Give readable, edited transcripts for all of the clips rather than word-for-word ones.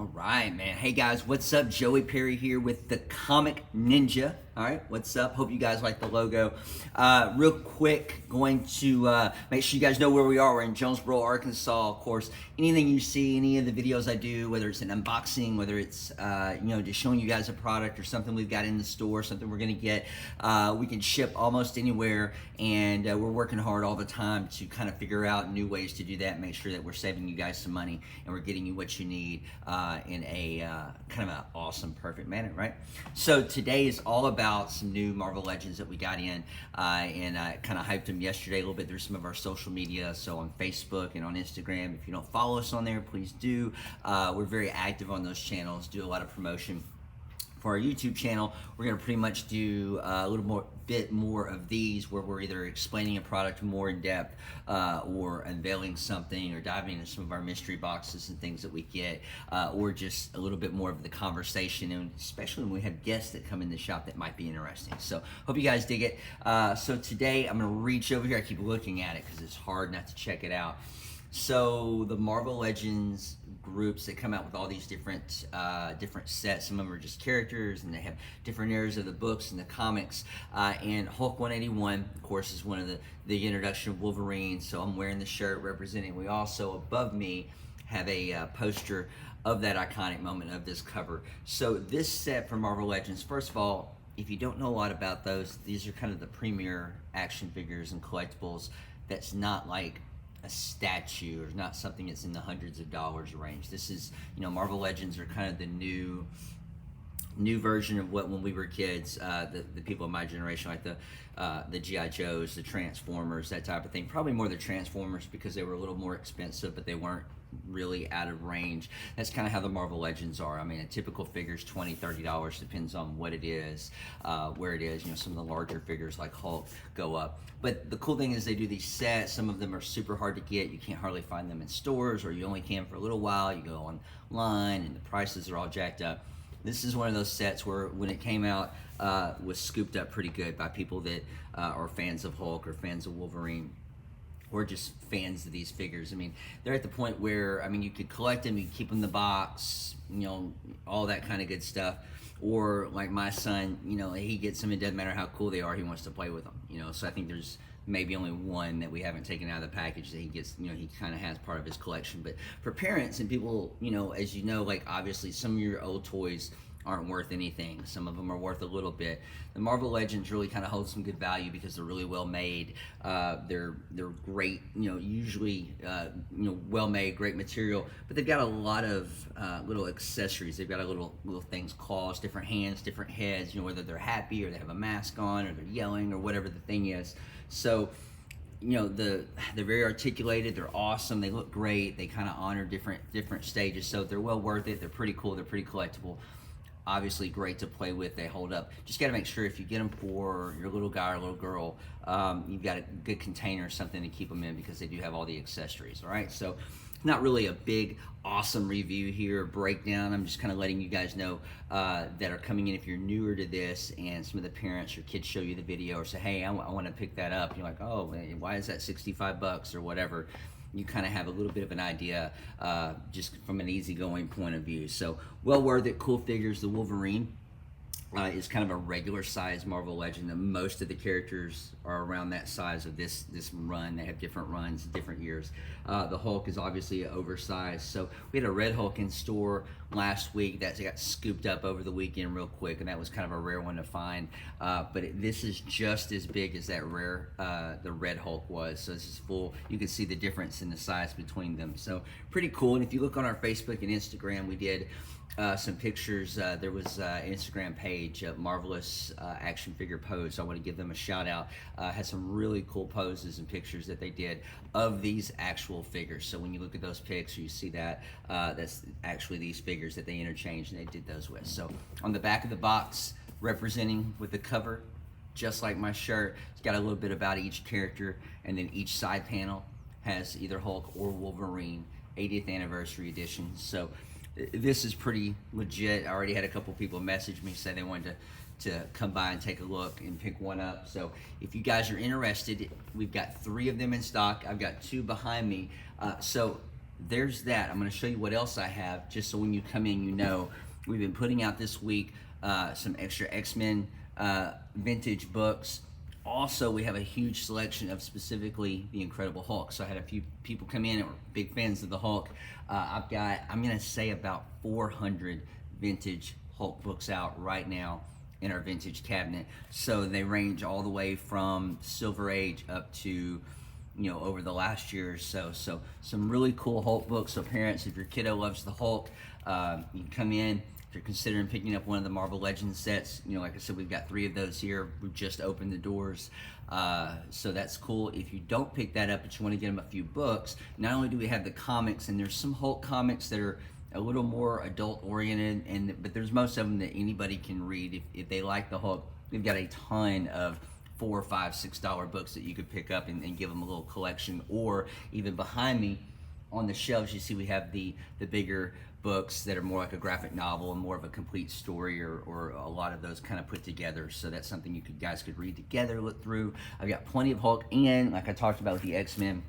All right, man. Hey guys, what's up? Joey Perry here with the Comic Ninja. All right, what's up? Hope you guys like the logo. Real quick, going to make sure you guys know where we are. We're in Jonesboro, Arkansas. Of course, anything you see, any of the videos I do, whether it's an unboxing, whether it's just showing you guys a product or something we've got in the store, something we're gonna get, we can ship almost anywhere, and we're working hard all the time to kind of figure out new ways to do that, make sure that we're saving you guys some money and we're getting you what you need in a kind of an awesome, perfect manner, right? So today is all about some new Marvel Legends that we got in, and I kind of hyped them yesterday a little bit through some of our social media, so on Facebook and on Instagram. If you don't follow us on there, please do. We're very active on those channels, do a lot of promotion. For our YouTube channel, we're going to pretty much do a little bit more of these where we're either explaining a product more in depth or unveiling something or diving into some of our mystery boxes and things that we get, or just a little bit more of the conversation, and especially when we have guests that come in the shop that might be interesting. So hope you guys dig it. So today I'm going to reach over here. I keep looking at it because it's hard not to check it out. So the Marvel Legends groups that come out with all these different sets. Some of them are just characters, and they have different eras of the books and the comics. And Hulk 181, of course, is one of the introduction of Wolverine. So I'm wearing the shirt representing. We also, above me, have a poster of that iconic moment of this cover. So this set from Marvel Legends, first of all, if you don't know a lot about those, these are kind of the premier action figures and collectibles. That's not like a statue, or not something that's in the hundreds of dollars range. This is, Marvel Legends are kind of the new version of what, when we were kids, the people of my generation, like the G.I. Joes, the Transformers, that type of thing. Probably more the Transformers because they were a little more expensive, but they weren't really out of range. That's kind of how the Marvel Legends are. I mean, a typical figure's $20-$30, depends on what it is, where it is. Some of the larger figures like Hulk go up. But the cool thing is they do these sets. Some of them are super hard to get. You can't hardly find them in stores, or you only can for a little while. You go online and the prices are all jacked up. This is one of those sets where, when it came out, was scooped up pretty good by people that are fans of Hulk or fans of Wolverine, or just fans of these figures. I mean, they're at the point where, you could collect them, you could keep them in the box, all that kind of good stuff. Or like my son, he gets them, it doesn't matter how cool they are, he wants to play with them. So I think there's maybe only one that we haven't taken out of the package that he gets, he kind of has part of his collection. But for parents and people, as like obviously some of your old toys aren't worth anything. Some of them are worth a little bit. The Marvel Legends really kind of hold some good value because they're really well made. They're great, usually well made, great material. But they've got a lot of little accessories. They've got a little things, claws, different hands, different heads. Whether they're happy or they have a mask on or they're yelling or whatever the thing is. So they're very articulated, they're awesome, they look great, they kind of honor different stages, so they're well worth it. They're pretty cool, they're pretty collectible. Obviously great to play with, they hold up. Just got to make sure if you get them for your little guy or little girl, you've got a good container or something to keep them in, because they do have all the accessories. All right, so not really a big awesome review here, breakdown. I'm just kind of letting you guys know that are coming in, if you're newer to this and some of the parents or kids show you the video or say, hey, I want to pick that up, you're like, oh, why is that $65 or whatever. You kind of have a little bit of an idea, just from an easygoing point of view. So well worth it. Cool figures. The Wolverine is kind of a regular size Marvel Legend. And most of the characters are around that size of this run. They have different runs, different years. The Hulk is obviously oversized. So we had a red Hulk in store last week that got scooped up over the weekend real quick, and that was kind of a rare one to find. But this is just as big as that rare, the red Hulk was. So this is full. You can see the difference in the size between them. So pretty cool. And if you look on our Facebook and Instagram, we did some pictures. There was an Instagram page, Marvelous Action Figure Pose. So I want to give them a shout out. Had some really cool poses and pictures that they did of these actual figures. So when you look at those pics, you see that that's actually these figures that they interchanged and they did those with. So on the back of the box, representing with the cover, just like my shirt, it's got a little bit about each character, and then each side panel has either Hulk or Wolverine 80th anniversary edition. So this is pretty legit. I already had a couple people message me, say they wanted to come by and take a look and pick one up. So if you guys are interested, we've got 3 of them in stock. I've got 2 behind me. So there's that. I'm going to show you what else I have, just so when you come in, you know. We've been putting out this week some extra X-Men vintage books. Also, we have a huge selection of specifically the Incredible Hulk. So I had a few people come in that were big fans of the Hulk. I've got, I'm going to say, about 400 vintage Hulk books out right now in our vintage cabinet. So they range all the way from Silver Age up to, you know, over the last year or so. So some really cool Hulk books. So parents, if your kiddo loves the Hulk, you can come in. If you're considering picking up one of the Marvel Legends sets, you know, like I said, we've got 3 of those here. We've just opened the doors. So that's cool. If you don't pick that up, but you want to get them a few books, not only do we have the comics, and there's some Hulk comics that are a little more adult oriented, but there's most of them that anybody can read if they like the Hulk. We've got a ton of $4, $5, $6 books that you could pick up and give them a little collection. Or even behind me on the shelves, you see we have the bigger books that are more like a graphic novel and more of a complete story, or a lot of those kind of put together. So that's something you guys could read together, look through. I've got plenty of Hulk, and like I talked about with the X-Men,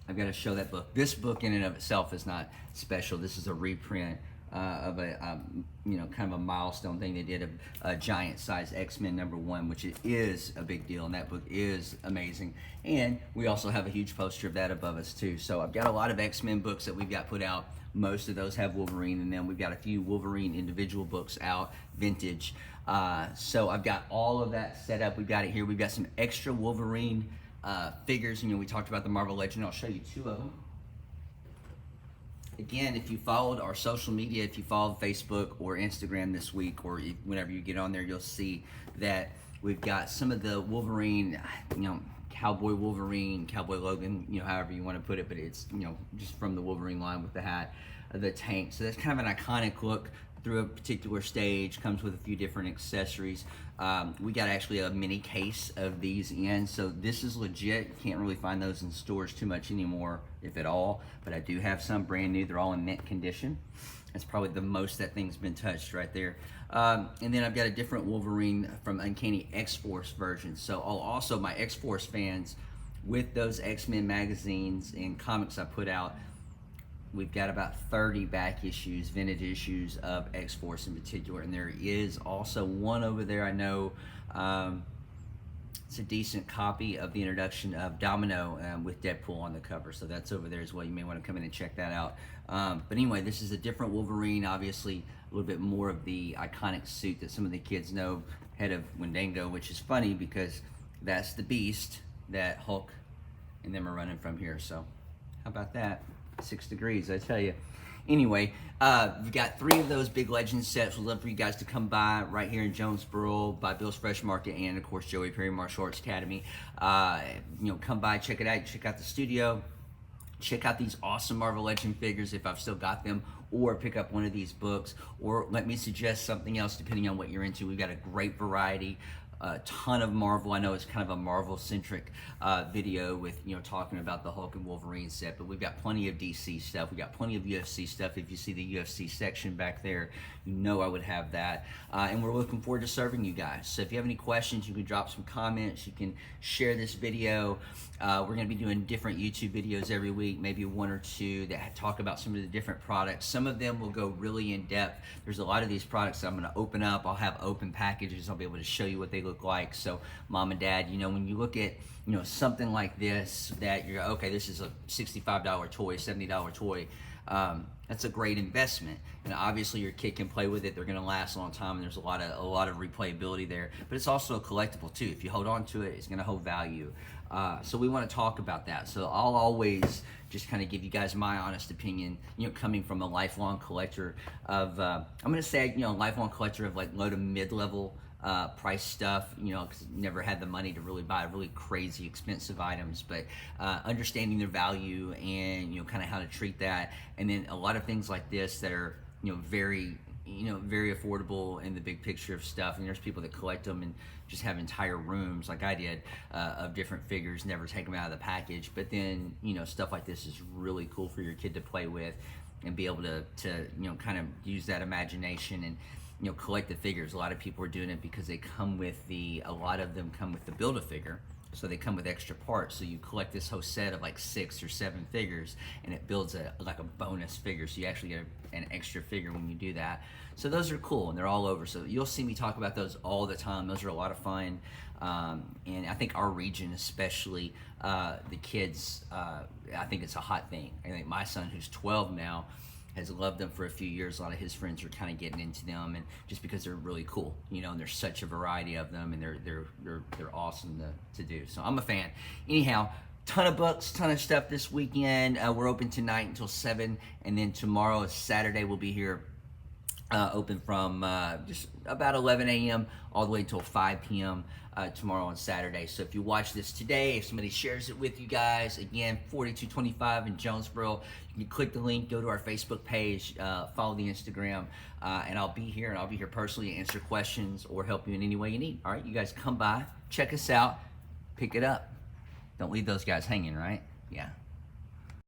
I've got to show that book. This book in and of itself is not special. This is a reprint of a you know, kind of a milestone thing they did of a giant size X-Men #1, which is a big deal, and that book is amazing. And we also have a huge poster of that above us too. So I've got a lot of X-Men books that we've got put out. Most of those have Wolverine in them. We've got a few Wolverine individual books out, vintage. So I've got all of that set up. We've got it here. We've got some extra Wolverine figures. You know, we talked about the Marvel Legend. I'll show you 2 of them. Again, if you followed our social media, if you followed Facebook or Instagram this week, or whenever you get on there, you'll see that we've got some of the Wolverine, you know, Cowboy Wolverine, Cowboy Logan, you know, however you want to put it, but it's, you know, just from the Wolverine line with the hat, the tank. So that's kind of an iconic look through a particular stage, comes with a few different accessories. We got actually a mini case of these in, so this is legit. You can't really find those in stores too much anymore, if at all, but I do have some brand new. They're all in mint condition. That's probably the most that thing's been touched right there. And then I've got a different Wolverine from Uncanny X-Force version. So I'll also, my X-Force fans, with those X-Men magazines and comics I put out, we've got about 30 back issues, vintage issues of X-Force in particular. And there is also one over there, I know, it's a decent copy of the introduction of Domino with Deadpool on the cover. So that's over there as well. You may want to come in and check that out. But anyway, this is a different Wolverine, obviously a little bit more of the iconic suit that some of the kids know, head of Wendigo, which is funny because that's the beast that Hulk and them are running from here. So how about that? 6 degrees, I tell you. Anyway, we've got 3 of those big legend sets. We'd love for you guys to come by right here in Jonesboro by Bill's Fresh Market, and of course Joey Perry Martial Arts Academy. You know, come by, check it out, check out the studio, check out these awesome Marvel Legend figures if I've still got them, or pick up one of these books, or let me suggest something else depending on what you're into. We've got a great variety. A ton of Marvel. I know it's kind of a Marvel-centric video with, you know, talking about the Hulk and Wolverine set, but we've got plenty of DC stuff. We've got plenty of UFC stuff. If you see the UFC section back there, you know I would have that. And we're looking forward to serving you guys. So if you have any questions, you can drop some comments. You can share this video. We're going to be doing different YouTube videos every week, maybe 1 or 2 that talk about some of the different products. Some of them will go really in depth. There's a lot of these products that I'm going to open up. I'll have open packages. I'll be able to show you what they look like. So mom and dad, you know, when you look at, you know, something like this, that you're, okay, this is a $65 toy, $70 toy, that's a great investment. And obviously your kid can play with it. They're going to last a long time, and there's a lot of replayability there. But it's also a collectible too. If you hold on to it, it's going to hold value. So we want to talk about that. So I'll always just kind of give you guys my honest opinion, you know, coming from a lifelong collector of, I'm going to say, you know, lifelong collector of like low to mid-level price stuff, you know, because never had the money to really buy really crazy expensive items, but understanding their value and, you know, kind of how to treat that. And then a lot of things like this that are, you know, very affordable in the big picture of stuff. And there's people that collect them and just have entire rooms like I did of different figures, never take them out of the package. But then, you know, stuff like this is really cool for your kid to play with and be able to you know, kind of use that imagination and, you know, collect the figures. A lot of people are doing it because they come with a lot of them come with the Build-A-Figure. So they come with extra parts. So you collect this whole set of like 6 or 7 figures, and it builds like a bonus figure. So you actually get an extra figure when you do that. So those are cool, and they're all over. So you'll see me talk about those all the time. Those are a lot of fun. And I think our region, especially the kids, I think it's a hot thing. I think my son, who's 12 now, has loved them for a few years. A lot of his friends are kind of getting into them, and just because they're really cool, you know, and there's such a variety of them, and they're awesome to do. So I'm a fan. Anyhow, ton of books, ton of stuff this weekend. We're open tonight until 7, and then tomorrow is Saturday. We'll be here open from just about 11 a.m. all the way until 5 p.m. Tomorrow on Saturday. So if you watch this today, if somebody shares it with you guys, again, 4225 in Jonesboro, you can click the link, go to our Facebook page, follow the Instagram, and I'll be here, and I'll be here personally to answer questions or help you in any way you need. All right, you guys come by, check us out, pick it up. Don't leave those guys hanging, right? Yeah.